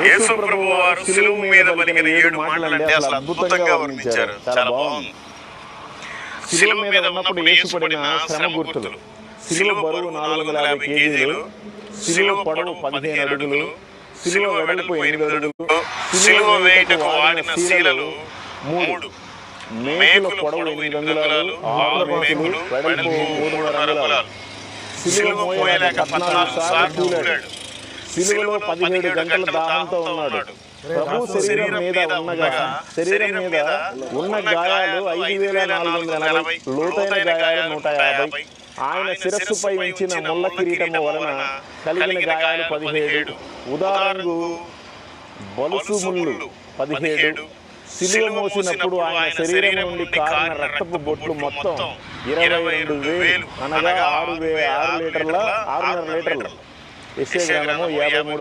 యేసు ప్రభు వారు సిలువ మీద పలికిన 7 మాటలంటే అసలు అద్భుతంగా వర్ణించారు. చాలా బాగుంది. సిలువ మీద ఉన్నప్పుడు యేసు పడిన శ్రమ గుర్తులు. సిలువ బరువు 450 కేజీలు, సిలువ పొడవు 15 అడుగులు, సిలువ వెడల్పు 8 అడుగులు, సిలువ వేయుటకు వాడిన శీలలు 3, మేకుల పొడవు 8 అంగుళాలు, 6 మేకులు, వెడల్పు 3.5 అంగుళాలు. సిలువ మోయలేక 14 సార్లు దూలాడు. సిలువలో 17 గంటల దాహంతో ఉన్నాడు. ప్రభు శరీరం మీద ఉన్న గాయాలు 5480, లోతైన గాయాలు 150. ఆయన శిరస్సుపై ఉంచిన ముళ్ళ కిరీటము వలన కలిగిన గాయాలు 17, ఉదారంగు బలుసు ముళ్ళు 17. సిలువ మోసినప్పుడు ఆయన శరీరం నుండి కారిన రక్తపు బొట్లు మొత్తం 22,000, అనగా 6 లీటర్ల 6.5 లీటర్లు. యెషయా గ్రంథము 53.